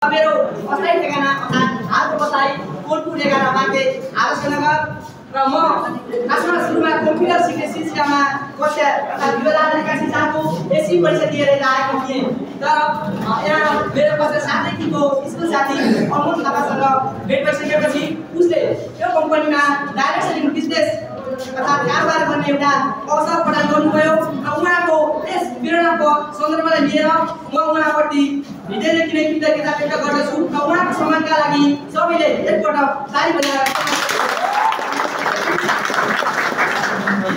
मेरो अस्थायी ठेगाना अर्थात् हालको बसाइ कोटपुर 11 बाँके आलोचनागर र म खासमा सुरुमा कम्प्युटर सिक्ने सिलसिलामा कक्षा अर्थात् 2084 को एसी परीक्षा दिएर आएको थिएँ। तर यहाँ मेरो कक्षा साथीको स्कुल साथी अमोल थापासँग भेट भइसकेपछि उसले यो कम्पनीमा डाइरेक्ट सेलिङ बिजनेस अर्थात् कारोबार गर्ने एउटा अवसर प्रदान गर्नुभयो र उहाँको यस प्रेरणाको सन्दर्भलाई लिएर म उहाँप्रति हृदयले कृतज्ञता व्यक्त गर्दछु र उहाँको सम्मानका लागि सबैले एकपटक ताली बजाएर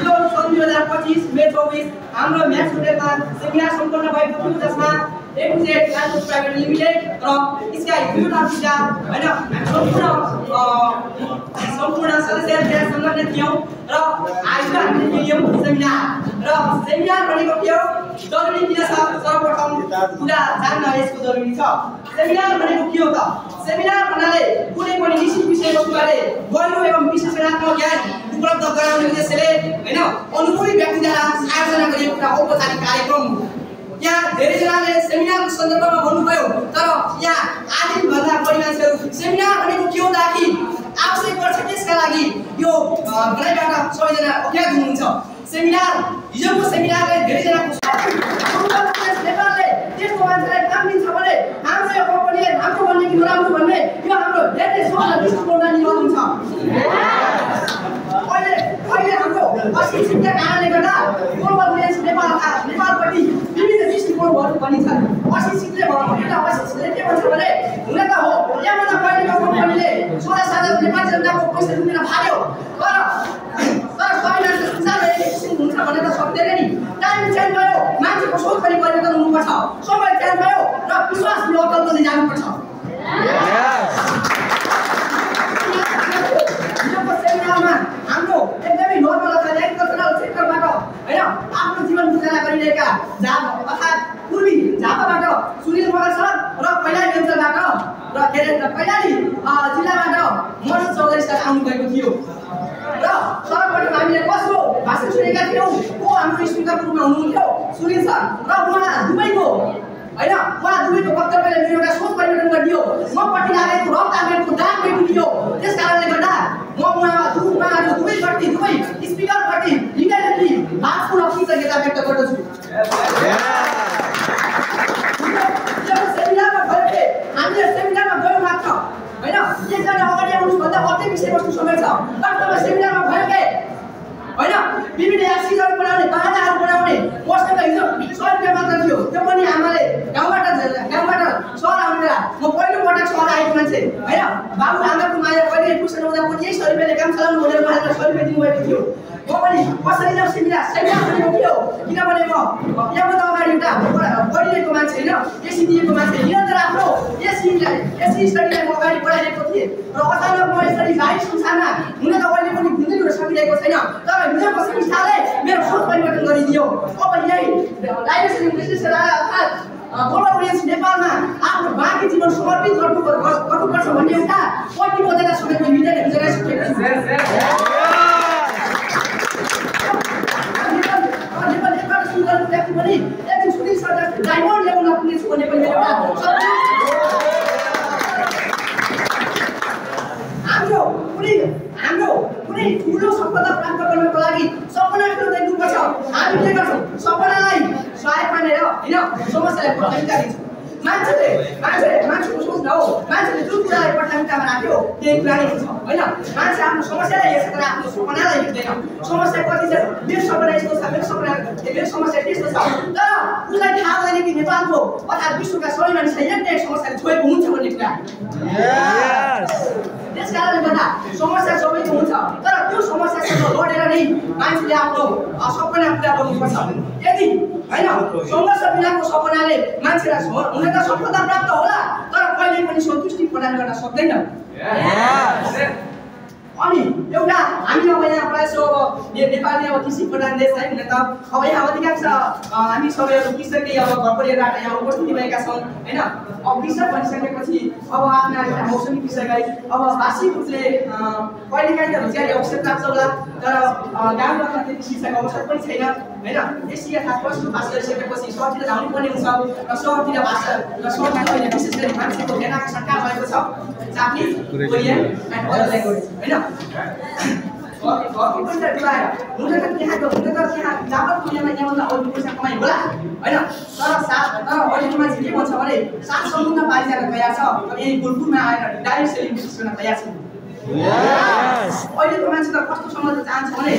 यो सन् 2025 मे 24 हाम्रो म्याक्स होटलमा सेमिनार सम्पन्न भएको थियो जसमा एकुजेट कानपुर प्राइभेट लिमिटेड र स्काई ब्युटी अफिसका हैन सम्पूर्ण सदस्यहरू संलग्न थियौं र आज हामीले यो सेमिनार भनेको के हो जरुरी किन छ सर्वप्रथम कुरा जान्न यसको जरुरी छ। सेमिनार भनेको के हो त? सेमिनार भन्नाले कुनै पनि निश्चित विषयवस्तुबारे गहिरो एवं विश्लेषणात्मक ज्ञान उपलब्ध गराउने उद्देश्यले हैन अनुभवी व्यक्तिद्वारा आयोजना गरिएको एउटा औपचारिक कार्यक्रम हो। यहाँ धेरैजनाले सेमिनारको सन्दर्भमा भन्नुभयो, तर यहाँ आधी भन्दा बढी मान्छेहरू सेमिनार भनेको के हो त कि आवश्यक पर्छ त्यसका लागि यो भनाइबाट सबैजना अज्ञात हुनुहुन्छ। सेमिनार हिजोको सेमिनारले धेरैजनाको नेपालले त्यस्तो मान्छेलाई काम दिन्छ भने हाम्रो यो कम्पनीले राम्रो भन्ने कि नराम्रो भन्ने यो हाम्रो धेरै सोच दृष्टिकोणमा निर्भर हुन्छ। अहिले हाम्रो अशिक्षितका कारणले गर्दा ग्लोबल विलेज नेपालपट्टि विभिन्न दृष्टिकोणहरू पनि छन्। अशिक्षितले एउटा अशिक्षितले के भन्छ भने हुन त हो यहाँभन्दा पहिलेको कम्पनीले 16,000 नेपाली जनताको पैसा लुटेर भाग्यो, तर सबै मान्छे संसारमा एक किसिम हुन्छ भने त सक्दैन नि। टाइम चेन्ज भयो, मान्छेको सोच पनि परिवर्तन हुनुपर्छ, समय चेन्ज भयो र विश्वास पनि अकल पनि जानुपर्छ। हाम्रो एकदमै नर्मल अर्थात् एग्रिकल्चरल सेक्टरबाट हैन आफ्नो जीवन गुजारा गरिरहेका अर्थात् पूर्वी झापाबाट सुनिल मगर सर र कैलाली अञ्चलबाट र कैलाली जिल्लाबाट मनोज चौधरी सर आउनु भएको थियो र सर्वप्रथम हामीले कसको भाषण सुनेका थियौँ? को हाम्रो स्पिकरको रूपमा हुनुहुन्थ्यो सुनिल सर र उहाँ दुबईको हैन वक्तव्यले मेरो एउटा सोच परिवर्तन गरिदियो। मपट्टि लागेको रक्त आगेको दाग मेटिदियो। त्यस कारणले गर्दा म उहाँहरू दुवैपट्टि दुवै स्पिकरपट्टि हृदयदेखि भावपूर्ण कृतज्ञता व्यक्त गर्दछु। सेमिनारमा गयो हामीले सेमिनारमा गयो मात्र हैन एकजना अगाडि आउनुभन्दा अर्कै विषयवस्तु समय छ। वास्तवमा सेमिनारमा गयो के हैन विभिन्न एक्सिजहरू बनाउने बाधाहरू बनाउने मसँग हिजो 100 रुपैयाँ मात्र थियो। त्यो पनि आमाले गाउँबाट सहर आउने बेला म पहिलो पटक सहर आएको मान्छे हैन बाबु आमाको माया कहिले ट्युसन हुँदा पनि 100 रुपैयाँले काम चलाउनु भनेर मलाई 100 रुपैयाँ दिनुभएको थियो। म पनि कसरी जाउँ सेमिनार भनेको के हो? किनभने म यहाँभन्दा अगाडि एउटा पढिरहेको मान्छे हैन एसी दिएको मान्छे निरन्तर आफ्नो एसी स्टडीलाई म अगाडि बढाइरहेको थिएँ र अचानक म यसरी बाहिर संसारमा हुन त अहिले पनि घुम्दै हुन सकिरहेको छैन, तर हिजोको संस्थाले मेरो सोच परिवर्तन गरिदियो। अब यही डाइरेक्सन बिजनेस अर्थात् ग्लोबल विलेज नेपालमा आफ्नो बाँकी जीवन समर्पित गर्नुपर्छ भन्ने एउटा प्रतिबद्धता समेत हृदयले जगाइसकेको छु। नेपाल सुन्दर व्यक्ति पनि एकदिन सुनिल सर डायमन्ड लेभलमा पुग्नेछु भन्ने पनि एउटा हाम्रो कुनै ठुलो सफलता प्राप्त गर्नको लागि सपना ठुलो देख्नुपर्छ। हामी के गर्छौँ? सपनालाई सहयोग मानेर हैन समस्यालाई प्राथमिकता दिन्छौँ। मान्छेको सोच न हो, मान्छेले जुन कुरालाई प्राथमिकतामा राख्यो त्यही कुरा नै हुन्छ हैन। मान्छे आफ्नो समस्यालाई हेर्छ तर आफ्नो सपनालाई हेर्दैन। समस्या कति छ? मेरो सपना यस्तो छ, मेरो समस्या त्यस्तो छ, तर उसलाई थाहा हुँदैन कि नेपालको अर्थात् विश्वका सबै मानिसले एक समस्याले छोएको हुन्छ भन्ने कुरा। त्यस कारणले गर्दा समस्या सबैको हुन्छ, तर त्यो समस्यासँग लडेर नै मान्छेले आफ्नो सपना पुरा गर्नुपर्छ। यदि हैन सङ्घर्ष बिनाको सपनाले मान्छेलाई हुन त सफलता प्राप्त होला, तर कहिले पनि सन्तुष्टि प्रदान गर्न सक्दैन। अनि एउटा हामी अब यहाँ प्रायः सो नेपाली अब कृषि प्रधान देश है हुन त अब यहाँ अधिकांश हामी सबैहरू कृषकै अब घर परिवारबाट यहाँ उपस्थित भएका छौँ होइन अब कृषक भनिसकेपछि अब आफ्ना मौसमी कृषकलाई अब वार्षिक रूपले कहिलेकाहीँ त रोजगारी अवसर प्राप्त होला तर गाउँमा त्यति शिक्षाको अवसर पनि छैन होइन एसी अर्थात् प्लस टू पास गरिसकेपछि सहरतिर धाउनु पर्ने हुन्छ र सहरतिर भाषा र सहरमा अहिले विशेष गरी मान्छेको हेर्नाको सरकार भएको छ Japanese Korean and other language होइन हुन त त्यहाँ जापान कोरियामा यहाँभन्दा अरू पैसा कमाइ होला होइन तर अहिलेको मान्छे के भन्छ भने 7 समुद्र पारि जान तयार छ अब यही गोलपुरमा आएर डाइरेक्ट सेलिङ बिजनेस गर्न तयार छ अहिलेको मान्छे त कस्तो सम्झ चाहन्छ भने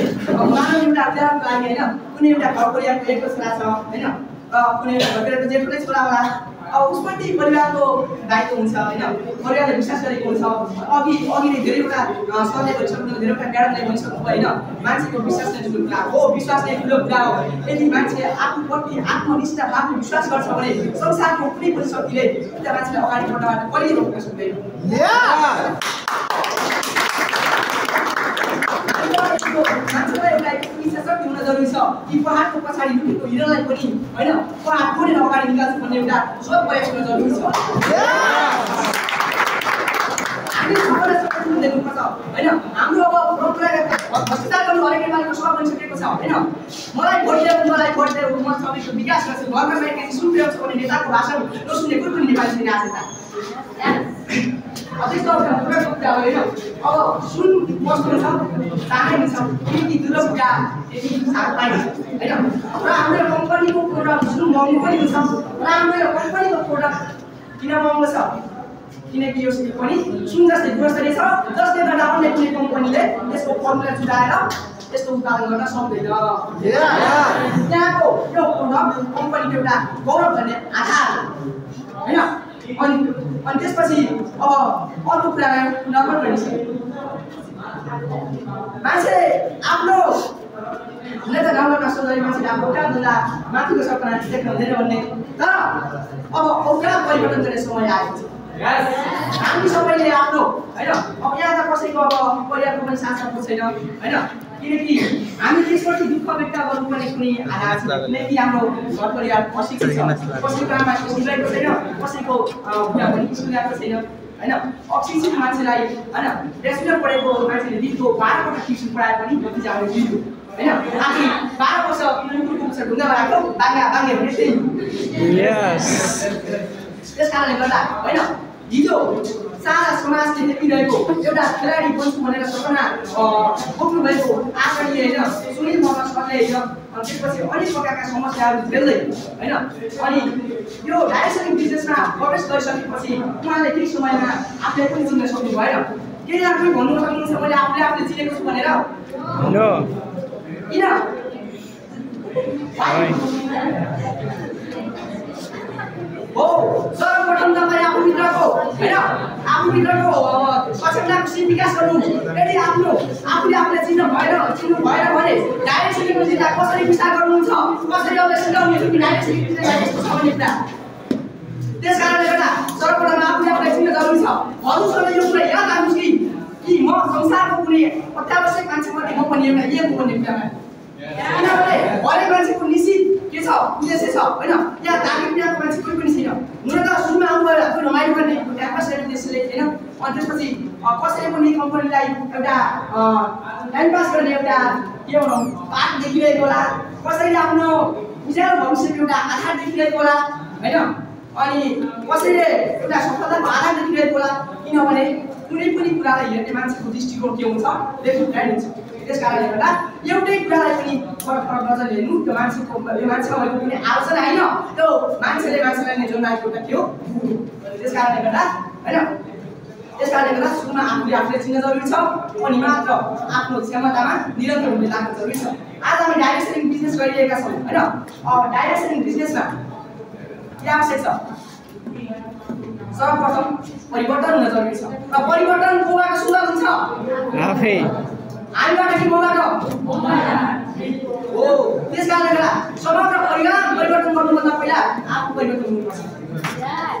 मानव एउटा अध्यापनको लागि होइन कुनै एउटा घर परिवारको एकको छोरा छ होइन र कुनै घर परिवारको जेठो छोरा होला अब उसमा त्यही परिवारको दायित्व हुन्छ होइन परिवारले विश्वास गरेको हुन्छ अघि नै धेरैवटा सरले भनिसक्नु धेरैवटा म्याडमले भनिसक्नु होइन मान्छेको विश्वास नै ठुलो कुरा हो विश्वास नै ठुलो कुरा हो यदि मान्छे आफूप्रति आत्मनिष्ठा आफू विश्वास गर्छ भने संसारको कुनै पनि शक्तिले त्यो मान्छेलाई अगाडि बढ्नबाट कहिले रोक्न सक्दैन मान्छेलाई एउटा इच्छाशक्ति हुन जरुरी छ कि पहाडको पछाडि लुकेको हिरोलाई पनि होइन पहाड कोरेर अगाडि निकाल्छु भन्ने एउटा सोच प्रयास गर्न जरुरी छ हामी सबैलाई सपोर्ट दिनुपर्छ होइन हाम्रो अब परम्परागत भ्रष्टाचार गर्नु हरेक नेपालीको सब बनिसकेको छ होइन मलाई भोट दिएर म सबैको विकास गर्छु घरमा गएर केही सुनिरहेको छ भने नेताको भाषण नसुन्ने कोही पनि नेपाली छैन आज त्यस्तो कुरा होइन अब सुन बस्नु छ चाहै छ किनकि दुर्लभ कुरा यति साह्रो पाइन्छ होइन र हाम्रो कम्पनीको प्रोडक्ट सुन महँगो पनि हुन्छ र हाम्रो कम्पनीको प्रोडक्ट किन महँगो छ किनकि यो पनि सुन जस्तै गुणस्तरीय छ जसले गर्दा अन्य कुनै कम्पनीले यसको फर्मुला जुटाएर यस्तो उत्पादन गर्न सक्दैन त्यहाँको यो प्रोडक्ट कम्पनीको एउटा गौरव गर्ने आधार होइन अनि त्यसपछि अब अर्को कुरा नम्बर गरिन्छ मान्छे आफ्नो हुन त गाउँमा सोच्दै मान्छेले आफ्नो औकात भन्दा माथिको सपना देख्न हुँदैन भन्ने तर अब औकात परिवर्तन गर्ने समय आएको छ हामी सबैले आफ्नो होइन अब यहाँ त कसैको अब परिवारको पनि साथ छैन होइन किनकि हामी त्यसपछि दुःख व्यक्त गर्नुपर्ने कुनै आधार छ किनकि हाम्रो घर परिवार अशिक्षित छ कसैको आमा स्कुल गएको छैन कसैको बुढा पनि स्कुल गएको छैन होइन अशिक्षित मान्छेलाई होइन रेस्टुरेन्ट पढेको मान्छेले दिनको 12 घण्टा ट्युसन पढाए पनि कति जाने दियो होइन आखिर 12 वर्ष कुकुरको पुच्छर ढुङ्गामा राख्यो बाङ्गा बाङ्गे भने त्यही त्यस कारणले गर्दा होइन हिजो सारा समाजले देखिरहेको एउटा खेलाडी बन्छु भनेर सपना बोक्नु भएको आदरणीय होइन सुनिल मोहन सरले होइन त्यसपछि अनेक प्रकारका समस्याहरू झेल्दै होइन अनि यो डाइरेक्सन बिजनेसमा प्रवेश गरिसकेपछि उहाँले केही समयमा आफूले पनि चिन्न सक्नु भएन केही आफूले भन्नु सक्नुहुन्छ मैले आफूले चिनेको छु भनेर किन हो सर्वप्रथम तपाईँ आफूभित्रको होइन आफूभित्रको सचेतनाको विकास गर्नु यदि आफूले चिन्नु भएन भने डाइरेक्ट सेलिङको जिल्ला कसरी विस्तार गर्नुहुन्छ कसरी अझ सिकाउने कि डाइरेक्ट सेलिङ यस्तो छ भन्ने कुरा त्यस कारणले गर्दा सर्वप्रथम आफूले चिन्न जरुरी छ हजुरसँग यो कुरा याद आउनुहोस् कि म संसारको कुनै अत्यावश्यक मान्छेमध्ये म पनि एउटा एक हो भन्ने कुरामा किनभने हरेक मान्छेको निश्चित के छ उद्देश्य छ होइन यहाँ धार्मिक पिँढीको मान्छे कोही पनि छैन हुन त सुरुमा आउनुभयो कोही रमाइलो गर्ने क्याम्पस उद्देश्यले छैन अनि त्यसपछि कसैले पनि कम्पनीलाई एउटा टाइम पास गर्ने एउटा के भनौँ पाठ देखिरहेको होला कसैले आफ्नो उज्यालो भविष्यको एउटा आधार देखिरहेको होला होइन अनि कसैले एउटा सफलताको आधार देखिरहेको होला किनभने कुनै पनि कुरालाई हेर्ने मान्छेको दृष्टिकोण के हुन्छ देखिरहेको हुन्छ त्यस कारणले गर्दा एउटै कुरालाई पनि फरक नजरले हेर्नु त्यो मान्छेको यो मान्छेमा भएको कुनै आलोचना होइन त्यो मान्छेलाई नै जन्माएको एउटा थियो त्यस कारणले गर्दा होइन त्यस कारणले गर्दा सुरुमा आफूले चिन्न जरुरी छ अनि मात्र आफ्नो क्षमतामा निरन्तर हुँदै लाग्नु जरुरी छ आज हामी डाइरेक्ट सेलिङ बिजनेस गरिरहेका छौँ होइन डाइरेक्ट सेलिङ बिजनेसमा के आवश्यक छ सर्वप्रथम परिवर्तन हुन जरुरी छ र परिवर्तन कोबाट सुरुवात हुन्छ आफै हामीबाट कि मबाट हो त्यस कारणले गर्दा समग्र परिवार परिवर्तन गर्नुभन्दा पहिला आफू परिवर्तन हुनुपर्छ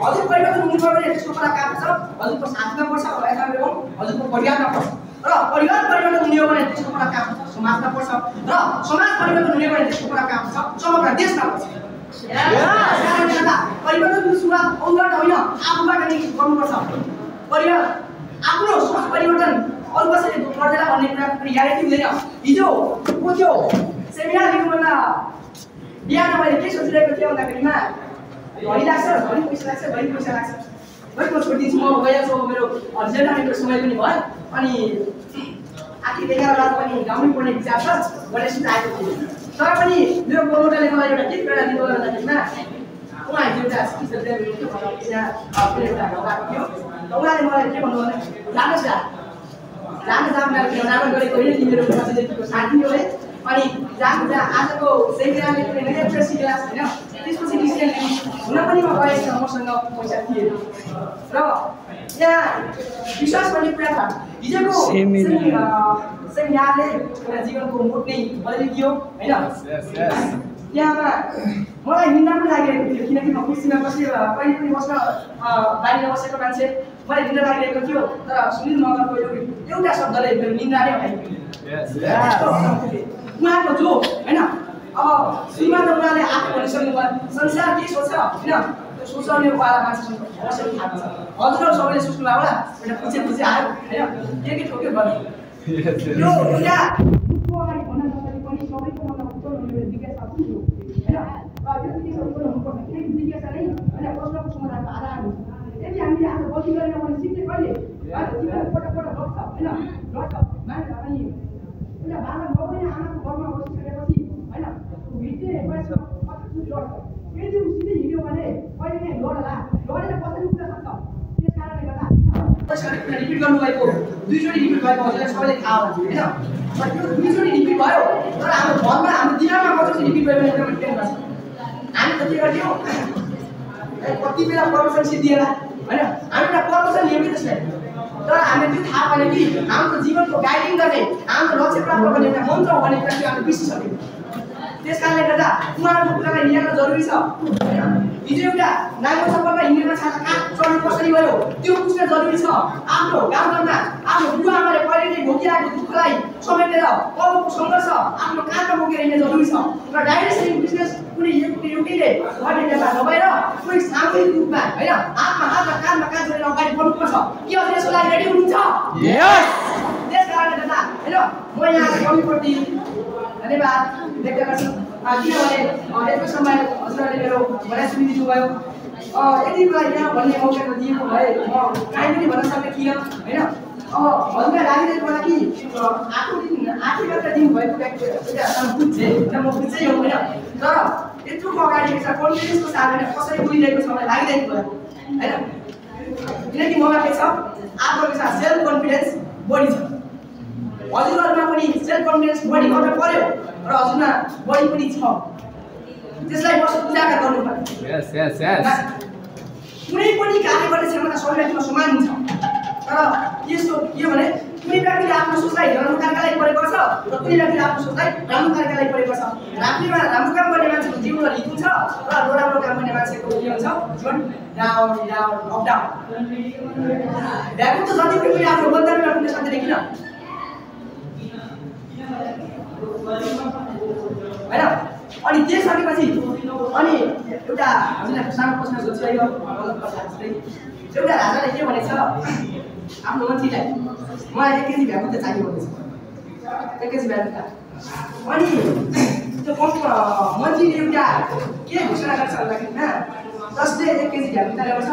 हजुर परिवर्तन हुनुपर्छ भने त्यसको कुरा काम छ हजुरको साथमा पर्छ अथवा हजुरको परिवारमा पर्छ र परिवार परिवर्तन हुने हो भने त्यसको कुरा काम समाजमा पर्छ र समाज परिवर्तन हुने हो भने त्यसको कुरा काम समग्र देशमा पर्छ। परिवर्तनको सुरुवात अरूबाट होइन आफूबाट नै गर्नुपर्छ। परिवार आफ्नो सोच परिवर्तन अरू कसैले गर्दैन भन्ने कुरा रियालिटी हुँदैन। हिजो को थियो सेमिनार लिनुभन्दा बिहान मैले के सोचिरहेको थिएँ भन्दाखेरिमा घडी लाग्छ घडी पैसा लाग्छ घडी पैसा लाग्छ घडी म छोडिदिन्छु म गएको छु मेरो रिजल्ट आएको समय पनि भयो अनि आखिर 11 रात पनि गाउनु पर्ने विचार छ भने सुनाएको थिएँ। तर पनि मेरो प्रमोटरले मलाई एउटा के प्रेरणा दिनुभयो भन्दाखेरिमा उहाँ एउटा स्किसले थियो यहाँ प्रेरणा लगाएको थियो र उहाँले मलाई के भन्नुभयो भने जानुहोस् जान नाम गरेको होइन तिमीहरू पछि साथी हो है अनि जहाँ आजको सेमिनारले कुनै नयाँ प्रेस क्लास होइन त्यसपछि डिसिजन हुन पनि म गएछ मसँग पैसा थिएन र यहाँ विश्वास गर्ने कुरा छ हिजोको सेमिनारले एउटा जीवनको मोड नै बदलिदियो होइन। यहाँमा मलाई निन्दा पनि लागिरहेको थियो किनकि म कुर्सीमा बसेर कहिले पनि बस्न बाहिर बसेको मान्छे मलाई निन्दा लागिरहेको थियो तर सुनिल मगरको एउटा शब्दले मेरो निन्दा नै हटाइदियो। उहाँको जो होइन अब श्रीमान उहाँले आफू भनिसक्नुभयो संसार के सोच्छ होइन त्यो सोचाउने वाला मान्छेसँग अवश्य थाहा छ। हजुरहरू सबैले सोच्नुभयो होला एउटा पछि आयो होइन के ठोक्यो भन्यो यो एउटा अगाडि भन्न नसके पनि सबैको मनमा उत्तर हुने जिज्ञासा थियो होइन र यो जिज्ञासा उत्तर हुनुपर्छ किनकि जिज्ञासा नै होइन प्रश्नको समाधानको आधार हुन्छ। यदि हामीले आज गल्ती गरेन भने सिक्ने कहिले पटक बग्छ होइन लड्छ मान्छे अनि एउटा बाबा 9 महिना आमाको घरमा बसिसकेपछि होइन भित्ते बसेर कति लड्छ यदि ऊ सिधै हिँड्यो भने कहिले नै लडला लडेर कसरी उठ्न सक्छ। त्यस कारणले गर्दा रिपिट गर्नुभएको दुईचोटि रिपिट भएको हजुरलाई सबैले थाहा हुन्छ होइन त्यो दुईचोटि रिपिट भयो तर हाम्रो घरमा हाम्रो दिमागमा कतिचोटि रिपिट भयो भने एउटा डिपेन्ड गर्छ। हामी त के गर्थ्यौँ कति बेला प्रमोसन सिद्धिएला होइन हामी एउटा प्रमोसन ल्याउने त्यसलाई तर हामीले त्यो थाहा भएन कि हाम्रो जीवनको गाइडिङ गर्ने हाम्रो लक्ष्य प्राप्त गर्ने एउटा मन्त्र हो भन्ने कुरा चाहिँ हामीले बिर्सिसक्यौँ। त्यस कारणले गर्दा उहाँहरूको कुरालाई निहाल्न जरुरी छ होइन। हिजो एउटा नाङ्गो चप्पलमा हिँडेर छाता कहाँ चढ्नु कसरी भयो त्यो बुझ्न जरुरी छ। आफ्नो गाउँघरमा आफ्नो बुवा आमाले कहिलेकै भोगिरहेको दुःखलाई समेटेर अरूको सङ्घर्ष आफ्नो काँधमा बोकेर हिँड्ने जरुरी छ र डाइरेक्ट सेलिङ बिजनेस कुनै एउटैले गर्ने बेला नभएर कुनै सामूहिक रूपमा होइन हातमा हात र काँधमा काँध जोडेर अगाडि बढ्नुपर्छ। के हजुर यसको लागि रेडी हुनुहुन्छ? त्यस कारणले गर्दा होइन म यहाँको कमिटीप्रति धन्यवाद व्यक्त गर्छु किनभने यत्रो समय हजुरहरूले मेरो भनाइ सुनिदिनुभयो। यति मलाई यहाँ भन्ने मौका दिएको भए म काहीँ पनि भन्न सक्ने थिइनँ होइन। हजुरलाई लागिरहेको होला कि 8 गते दिनुभएको एउटा बुझ्छे र म बुझ्छै हो होइन तर यत्रोको अगाडि एउटा कन्फिडेन्सको साथ होइन कसरी बोलिरहेको छ मलाई लागिरहेको होला होइन किनकि ममा के छ आत्मविश्वास सेल्फ कन्फिडेन्स बढी छ। हजुरहरूमा पनि सेल्फ कन्फिडेन्स बढी गर्न पर्यो र हजुरमा बढी पनि छ त्यसलाई म उजागर गर्नु पर्यो। कुनै पनि कार्य गर्ने क्षमता सबै व्यक्तिमा समान हुन्छ तर यस्तो के भने कुनै व्यक्तिले आफ्नो सोचलाई राम्रो कार्यका लागि प्रयोग गर्छ र कुनै व्यक्तिले आफ्नो सोचलाई राम्रो कार्यका लागि प्रयोग गर्छ। राम्रो काम गर्ने मान्छेको जीवन हित हुन्छ र नराम्रो काम गर्ने मान्छेको के हुन्छ जीवन डाउन डाउन अप डाउन भ्याकु त जति पनि आफ्नो गन्तव्यमा पुग्न सक्दैन किन होइन। अनि त्यसपछि अनि एउटा हजुरलाई सानो प्रश्न सोध्छु है एउटा राजाले के भनेछ आफ्नो मन्त्रीलाई मलाई 1 केजी भ्याकु त चाहियो भनेछ 1 केजी भ्याकु त अनि त्यो मन्त्रीले एउटा के घोषणा गर्छ भन्दाखेरि जसले 1 केजी भ्याकु त ल्याउँछ